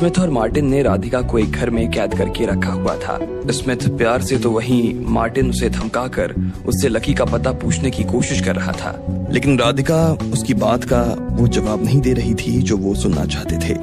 Smith और Martin ने राधिका को एक घर में कैद करके रखा हुआ था। स्मिथ प्यार से तो वहीं मार्टिन उसे धमकाकर उससे लकी का पता पूछने की कोशिश कर रहा था, लेकिन राधिका उसकी बात का वो जवाब नहीं दे रही थी जो वो सुनना चाहते थे।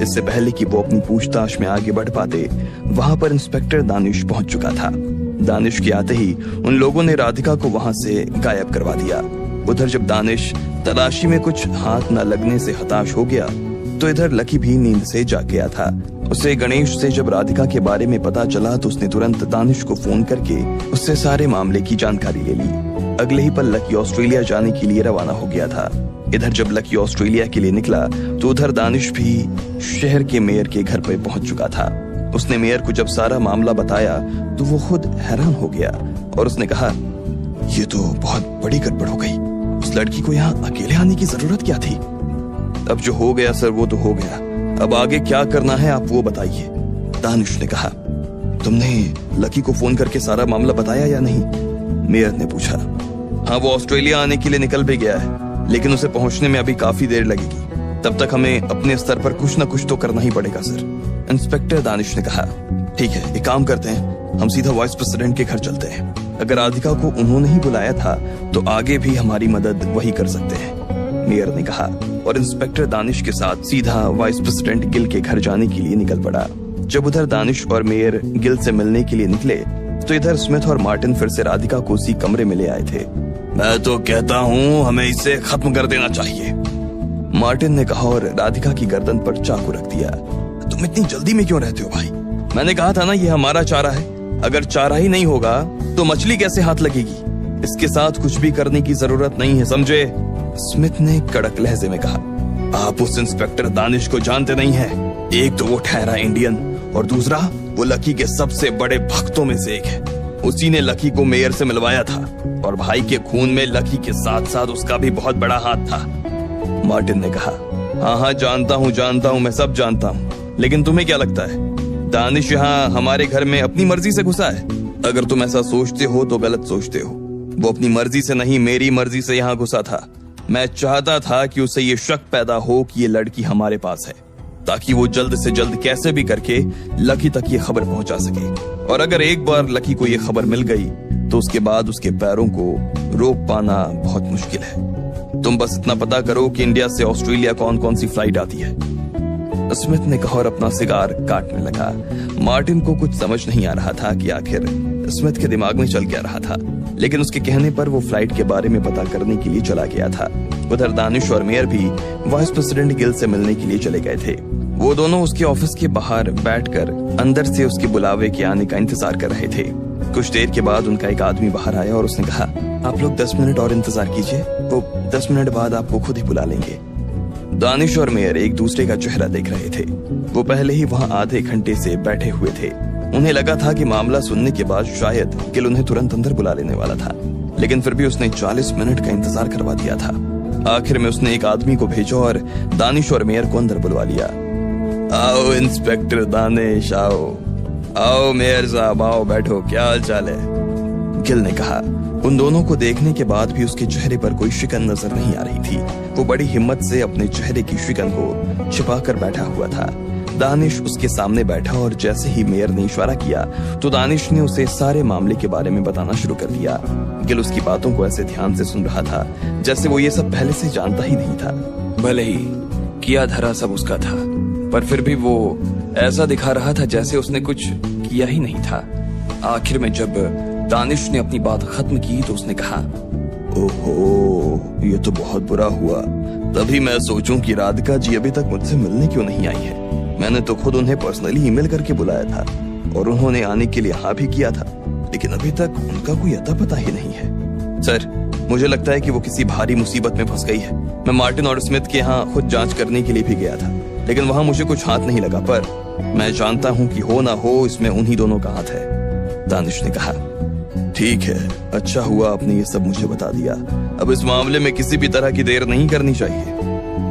इससे पहले कि वो अपनी पूछताछ में आगे बढ़ पाते, वहां पर इंस्पेक्टर दानिश पहुंच चुका था। दानिश के आते ही उन लोगों ने राधिका को वहां से गायब करवा दिया। उधर जब दानिश तलाशी में कुछ हाथ न लगने से हताश हो गया, तो इधर लकी भी नींद से जाग गया था। उसे गणेश से जब राधिका के बारे में पता चला तो उसने तुरंत दानिश को फोन करके उससे सारे मामले की जानकारी ले ली। अगले ही पल लकी ऑस्ट्रेलिया जाने के लिए रवाना हो गया था। इधर जब लकी ऑस्ट्रेलिया के लिए निकला तो उधर दानिश भी शहर के मेयर के घर पर पहुंच चुका था। उसने मेयर को जब सारा मामला बताया तो वो खुद हैरान हो गया और उसने कहा, ये तो बहुत बड़ी गड़बड़ हो गई। उस लड़की को यहाँ अकेले आने की जरूरत क्या थी? अब जो हो गया सर वो तो हो गया, अब आगे क्या करना है आप वो बताइए। दानिश ने कहा, तुमने लकी को फोन करके सारा मामला बताया या नहीं? मेयर ने पूछा। हाँ, वो ऑस्ट्रेलिया आने के लिए निकल भी गया है, लेकिन उसे पहुंचने में अभी काफी देर लगेगी। तब तक हमें अपने स्तर पर कुछ न कुछ तो करना ही पड़ेगा सर। इंस्पेक्टर दानिश ने कहा, ठीक है, एक काम करते हैं, हम सीधा वाइस प्रेसिडेंट के घर चलते हैं। अगर राधिका को उन्होंने ही बुलाया था तो आगे भी हमारी मदद वही कर सकते हैं, मेयर ने कहा। और इंस्पेक्टर दानिश के साथ सीधा वाइस प्रेसिडेंट गिल के घर जाने के लिए निकल पड़ा। जब उधर दानिश और मेयर गिल से मिलने के लिए निकले तो इधर स्मिथ और मार्टिन फिर से राधिका को उसी कमरे में ले आए थे। मैं तो कहता हूँ हमें इसे खत्म कर देना चाहिए, मार्टिन ने कहा और राधिका की गर्दन पर चाकू रख दिया। तुम इतनी जल्दी में क्यों रहते हो भाई? मैंने कहा था ना ये हमारा चारा है। अगर चारा ही नहीं होगा तो मछली कैसे हाथ लगेगी? इसके साथ कुछ भी करने की जरूरत नहीं है, समझे? स्मिथ ने कड़क लहजे में कहा। आप उस इंस्पेक्टर दानिश को जानते नहीं हैं। एक तो वो ठहरा इंडियन और दूसरा वो लकी के सबसे बड़े भक्तों में से एक है। उसी ने लकी को मेयर से मिलवाया था और भाई के खून में लकी के साथ साथ उसका भी बहुत बड़ा हाथ था, मार्टिन ने कहा। हाँ, जानता हूँ, मैं सब जानता हूँ, लेकिन तुम्हें क्या लगता है दानिश यहाँ हमारे घर में अपनी मर्जी से घुसा है? अगर तुम ऐसा सोचते हो तो गलत सोचते हो। वो अपनी मर्जी से नहीं, मेरी मर्जी से यहाँ घुसा था। मैं चाहता था कि उसे ये शक पैदा हो कि ये लड़की हमारे पास है, ताकि वो जल्द से जल्द कैसे भी करके लकी तक ये खबर पहुंचा सके। और अगर एक बार लकी को ये खबर मिल गई तो उसके बाद उसके पैरों को रोक पाना बहुत मुश्किल है। तुम बस इतना पता करो कि इंडिया से ऑस्ट्रेलिया कौन कौन सी फ्लाइट आती है, स्मिथ ने कहा और अपना सिगार काटने लगा। मार्टिन को कुछ समझ नहीं आ रहा था कि आखिर स्मिथ के दिमाग में चल क्या रहा था, लेकिन उसके कहने पर वो फ्लाइट के बारे में पता करने के लिए चला गया था। उधर दानिश और मेयर भी वाइस प्रेसिडेंट गिल से मिलने के लिए चले गए थे। वो दोनों उसके ऑफिस के बाहर बैठकर अंदर से उसके बुलावे के आने का इंतजार कर रहे थे। कुछ देर के बाद उनका एक आदमी बाहर आया और उसने कहा, आप लोग 10 मिनट और इंतजार कीजिए, वो 10 मिनट बाद आपको खुद ही बुला लेंगे। दानिश और मेयर एक दूसरे का चेहरा देख रहे थे। वो पहले ही वहाँ आधे घंटे से बैठे हुए थे। उन्हें लगा था कि मामला सुनने के बाद शायद गिल उन्हें तुरंत अंदर बुला लेने वाला था, लेकिन फिर भी उसने 40 मिनट का इंतजार करवा दिया था। आखिर में उसने एक आदमी को भेजा और दानिश और मेयर को अंदर बुलवा लिया। आओ इंस्पेक्टर दानिश, आओ मेयर साहब, आओ बैठो, क्या हाल चाल है? गिल ने कहा। उन दोनों को देखने के बाद भी उसके चेहरे पर कोई शिकन नजर नहीं आ रही थी। वो बड़ी हिम्मत से अपने चेहरे की शिकन को छिपाकर बैठा हुआ था। दानिश उसके सामने बैठा और जैसे ही मेयर ने इशारा किया तो दानिश ने उसे सारे मामले के बारे में बताना शुरू कर दिया। गिल उसकी बातों को ऐसे ध्यान से सुन रहा था जैसे वो ये सब पहले से जानता ही नहीं था। भले ही किया धरा सब उसका था, पर फिर भी वो ऐसा दिखा रहा था जैसे उसने कुछ किया ही नहीं था। आखिर में जब दानिश ने अपनी बात खत्म की तो उसने कहा, ओहो, ये तो बहुत बुरा हुआ। तभी मैं सोचूं कि राधिका जी अभी तक मुझसे मिलने क्यों नहीं आई है। मैंने तो खुद उन्हें पर्सनली ईमेल करके बुलाया था और उन्होंने आने के लिए हाँ भी किया था, लेकिन अभी तक उनका कोई अता पता ही नहीं है। सर, मुझे लगता है कि वो किसी भारी मुसीबत में फंस गई है। मैं मार्टिन और स्मिथ के यहाँ खुद जांच करने के लिए भी गया था, लेकिन वहाँ मुझे कुछ हाथ नहीं लगा, पर मैं जानता हूँ कि हो ना हो इसमें उन्हीं दोनों का हाथ है, दानिश ने कहा। ठीक है, अच्छा हुआ आपने ये सब मुझे बता दिया। अब इस मामले में किसी भी तरह की देर नहीं करनी चाहिए।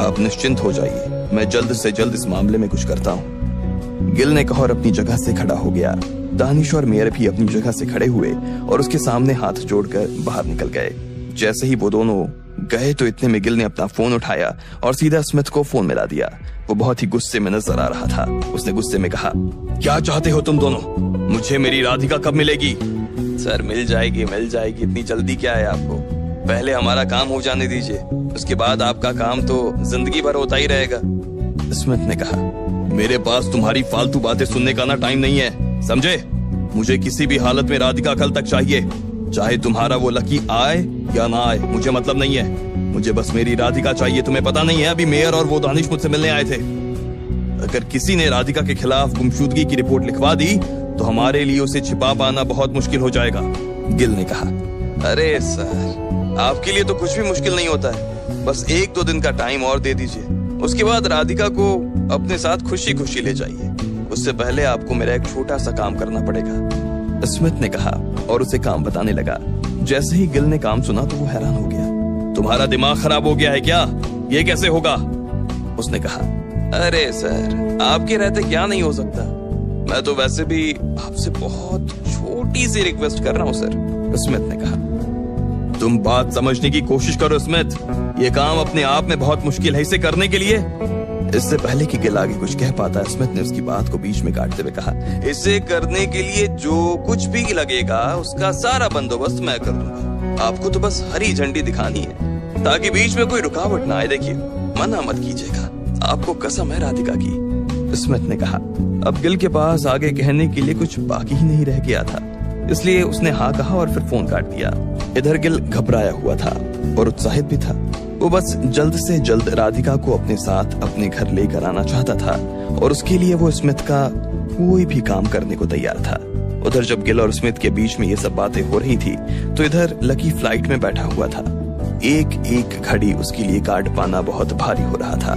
आप निश्चिंत हो जाइए, मैं जल्द से जल्द इस मामले में कुछ करता हूँ, गिल ने कहा और अपनी जगह से खड़ा हो गया। दानिश और मेयर भी अपनी जगह से खड़े हुए और उसके सामने हाथ जोड़कर बाहर निकल गए। जैसे ही वो दोनों गए तो इतने में गिल ने अपना फोन उठाया और सीधा स्मिथ को फोन मिला दिया। वो बहुत ही गुस्से में नजर आ रहा था। उसने गुस्से में कहा, क्या चाहते हो तुम दोनों? मुझे मेरी राधिका कब मिलेगी? सर मिल जाएगी, इतनी जल्दी क्या है आपको? पहले हमारा काम हो जाने दीजिए, उसके बाद आपका काम तो जिंदगी भर होता ही रहेगा। स्मिथ ने कहा, मेरे पास तुम्हारी फालतू बातें सुनने का ना टाइम नहीं है, समझे? मुझे किसी भी हालत में राधिका कल तक चाहिए, चाहे तुम्हारा वो लकी आए या ना आए, मुझे मतलब नहीं है। मुझे बस मेरी राधिका चाहिए। तुम्हें पता नहीं है, अभी मेयर और वो दानिश मुझसे मिलने आए थे। अगर किसी ने राधिका के खिलाफ गुमशुदगी की रिपोर्ट लिखवा दी तो हमारे लिए उसे छिपा पाना बहुत मुश्किल हो जाएगा। गिल ने कहा, अरे सर, आपके लिए तो कुछ भी मुश्किल नहीं होता है, बस 1-2 दिन का टाइम और दे दीजिए, उसके बाद राधिका को अपने साथ खुशी खुशी ले जाइए। उससे पहले आपको मेरा एक छोटा सा काम करना पड़ेगा। स्मिथ ने कहा और उसे काम बताने लगा। जैसे ही गिल ने काम सुना तो वो हैरान हो गया। तुम्हारा दिमाग खराब हो गया है क्या? ये कैसे होगा? उसने कहा, अरे सर, आपके रहते क्या नहीं हो सकता? मैं तो वैसे भी आपसे बहुत छोटी सी रिक्वेस्ट कर रहा हूँ सर। स्मिथ ने कहा, तुम बात समझने की कोशिश करो स्मिथ, ये काम अपने आप में बहुत मुश्किल है इसे करने के लिए। इससे पहले कि गिल आगे कुछ कह पाता, स्मिथ ने उसकी बात को बीच में काटते हुए कहा, इसे करने के लिए जो कुछ भी लगेगा उसका सारा बंदोबस्त मैं कर दूंगा। आपको तो बस हरी झंडी दिखानी है ताकि बीच में कोई रुकावट ना आए। देखिए, मना मत कीजिएगा, आपको कसम है राधिका की। स्मिथ ने कहा। अब गिल के पास आगे कहने के लिए कुछ बाकी ही नहीं रह गया था, इसलिए उसने हाँ कहा और फिर फोन काट दिया। इधर गिल घबराया हुआ था और उत्साहित भी था। वो बस जल्द से जल्द राधिका को अपने साथ अपने घर लेकर आना चाहता था और उसके लिए वो स्मिथ का कोई भी काम करने को तैयार था। उधर जब गिल और स्मिथ के बीच में ये सब बातें हो रही थी तो इधर लकी फ्लाइट में बैठा हुआ था। एक एक घड़ी उसके लिए काट पाना बहुत भारी हो रहा था।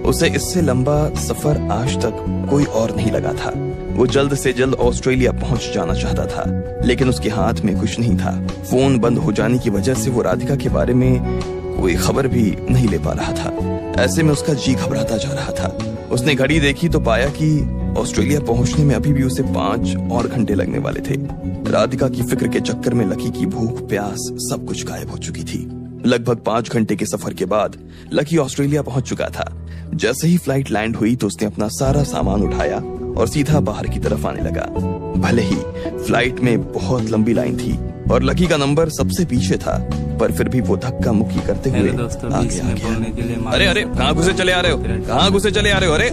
उसे इससे लंबा सफर आज तक कोई और नहीं लगा था। वो जल्द से जल्द ऑस्ट्रेलिया पहुंच जाना चाहता था, लेकिन उसके हाथ में कुछ नहीं था। फोन बंद हो जाने की वजह से वो राधिका के बारे में कोई खबर भी नहीं ले पा रहा था। ऐसे में उसका जी घबराता जा रहा था। उसने घड़ी देखी तो पाया कि ऑस्ट्रेलिया पहुंचने में अभी भी उसे 5 और घंटे लगने वाले थे। राधिका की फिक्र के चक्कर में लकी की भूख प्यास सब कुछ गायब हो चुकी थी। लगभग 5 घंटे के सफर के बाद लकी ऑस्ट्रेलिया पहुंच चुका था। जैसे ही फ्लाइट लैंड हुई तो उसने अपना सारा सामान उठाया और सीधा बाहर की तरफ आने लगा। भले ही फ्लाइट में बहुत लंबी लाइन थी और लकी का नंबर सबसे पीछे था, पर फिर भी वो धक्का मुक्की करते हुए आगे आ गया। अरे अरे, कहाँ घुसे चले आ रहे हो? कहाँ घुसे चले आ रहे हो? अरे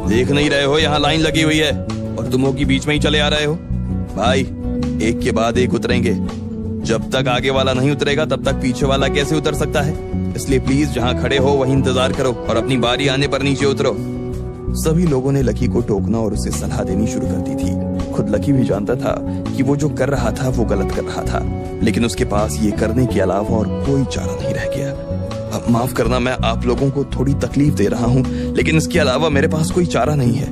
देख नहीं रहे हो यहाँ लाइन लगी हुई है और तुम की बीच में ही चले आ रहे हो? भाई, एक के बाद एक उतरेंगे। जब तक आगे वाला नहीं उतरेगा तब तक पीछे वाला कैसे उतर सकता है? इसलिए प्लीज जहाँ खड़े हो वहीं इंतजार करो और अपनी बारी आने पर नीचे उतरो। सभी लोगों ने लकी को टोकना और उसे सलाह देनी शुरू कर दी थी। खुद लकी भी जानता था कि वो जो कर रहा था वो गलत कर रहा था, लेकिन उसके पास ये करने के अलावा और कोई चारा नहीं रह गया। अब माफ करना, मैं आप लोगों को थोड़ी तकलीफ दे रहा हूँ, लेकिन इसके अलावा मेरे पास कोई चारा नहीं है,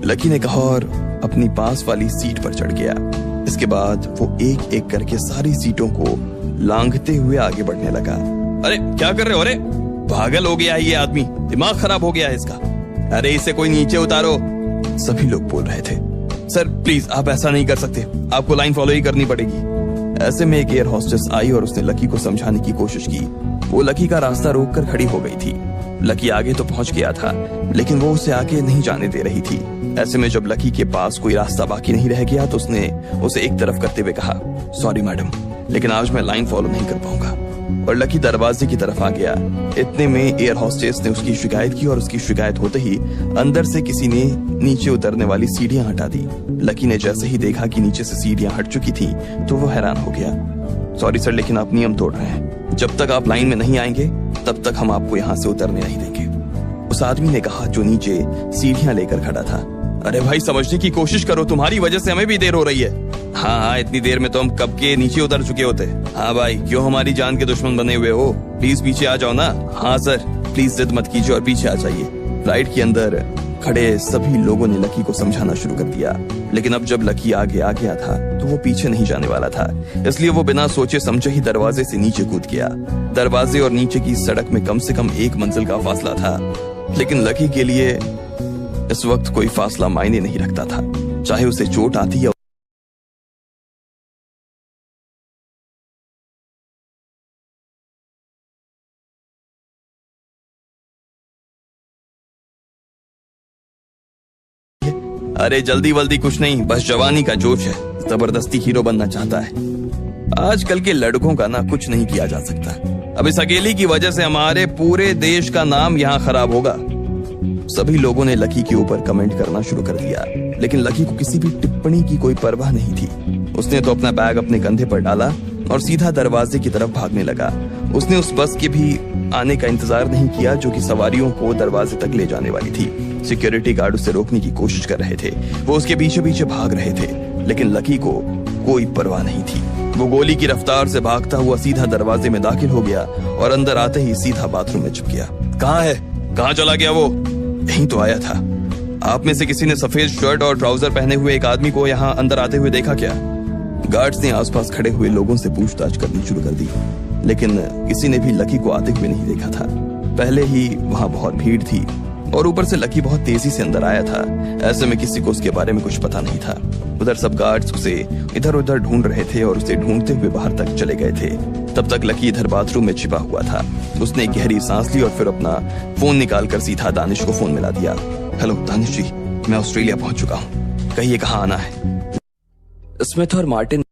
लकी ने कहा और अपनी पास वाली सीट पर चढ़ गया। इसके बाद वो एक एक करके सारी सीटों को लांघते हुए आगे बढ़ने लगा। अरे क्या कर रहे हो? अरे पागल हो गया है ये आदमी, दिमाग खराब हो गया है इसका। अरे इसे कोई नीचे उतारो, सभी लोग बोल रहे थे। सर प्लीज, आप ऐसा नहीं कर सकते, आपको लाइन फॉलो ही करनी पड़ेगी। ऐसे में एक एयर होस्टेस आई और उसने लकी को समझाने की कोशिश की। वो लकी का रास्ता रोककर खड़ी हो गई थी। लकी आगे तो पहुंच गया था, लेकिन वो उसे आगे नहीं जाने दे रही थी। ऐसे में जब लकी के पास कोई रास्ता बाकी नहीं रह गया तो उसने उसे एक तरफ करते हुए कहा, सॉरी मैडम, लेकिन आज मैं लाइन फॉलो नहीं कर पाऊंगा। और लकी दरवाजे की तरफ आ गया। इतने में एयर होस्टेस ने उसकी शिकायत की और उसकी शिकायत होते ही अंदर से किसी ने नीचे उतरने वाली सीढ़ियां हटा दी। लकी ने जैसे ही देखा कि नीचे से सीढ़ियां हट चुकी थी तो वो हैरान हो गया। सॉरी सर, लेकिन आप नियम तोड़ रहे हैं। जब तक आप लाइन में नहीं आएंगे तब तक हम आपको यहाँ से उतरने नहीं देंगे, उस आदमी ने कहा जो नीचे सीढ़ियां लेकर खड़ा था। अरे भाई, समझने की कोशिश करो, तुम्हारी वजह से हमें भी देर हो रही है। हाँ, इतनी देर में तो हम कब के नीचे उतर चुके होते। हाँ भाई, क्यों हमारी जान के दुश्मन बने हुए हो? प्लीज पीछे आ जाओ ना। हाँ सर, प्लीज जिद मत कीजिए और पीछे आ जाइए। फ्लाइट के अंदर खड़े सभी लोगों ने लकी को समझाना शुरू कर दिया, लेकिन अब जब लकी आगे आ गया था तो वो पीछे नहीं जाने वाला था। इसलिए वो बिना सोचे समझे ही दरवाजे से नीचे कूद गया। दरवाजे और नीचे की सड़क में कम से कम 1 मंजिल का फासला था, लेकिन लकी के लिए इस वक्त कोई फासला मायने नहीं रखता था, चाहे उसे चोट आती या अरे जल्दी वल्दी कुछ नहीं, बस जवानी का जोश है, जबरदस्ती हीरो बनना चाहता है। आजकल के लड़कों का ना कुछ नहीं किया जा सकता। अब इस अकेली की वजह से हमारे पूरे देश का नाम यहाँ खराब होगा। सभी लोगों ने लकी के ऊपर कमेंट करना शुरू कर दिया, लेकिन लकी को किसी भी टिप्पणी की कोई परवाह नहीं थी। उसने तो अपना बैग अपने कंधे पर डाला और सीधा दरवाजे की तरफ भागने लगा। उसने उस बस के भी आने का इंतजार नहीं किया जो कि सवारियों को दरवाजे तक ले जाने वाली थी। सिक्योरिटी गार्ड उसे रोकने की कोशिश कर रहे थे, वो उसके पीछे पीछे भाग रहे थे, लेकिन लकी को कोई परवाह नहीं थी। वो गोली की रफ्तार से भागता हुआ सीधा दरवाजे में दाखिल हो गया और अंदर आते ही सीधा बाथरूम में छुप गया। कहाँ है? कहाँ चला गया वो? यहीं तो आया था। आप में से किसी ने सफेद शर्ट और ट्राउजर पहने हुए एक आदमी को यहाँ अंदर आते हुए देखा क्या? गार्ड्स ने आसपास खड़े हुए लोगों से पूछताछ करनी शुरू कर दी, लेकिन किसी ने भी लकी को आते हुए नहीं देखा था। पहले ही वहां बहुत भीड़ थी और ऊपर से लकी बहुत तेजी से अंदर आया था। ऐसे में किसी को उसके बारे में कुछ पता नहीं था। उधर सब गार्ड्स उसे इधर उधर ढूंढ रहे थे और उसे ढूंढते हुए बाहर तक चले गए थे। तब तक लकी इधर बाथरूम में छिपा हुआ था। उसने एक गहरी सांस ली और फिर अपना फोन निकालकर सीधा दानिश को फोन मिला दिया। हेलो दानिश जी, मैं ऑस्ट्रेलिया पहुंच चुका हूँ, कहिए कहाँ आना है? स्मिथ और मार्टिन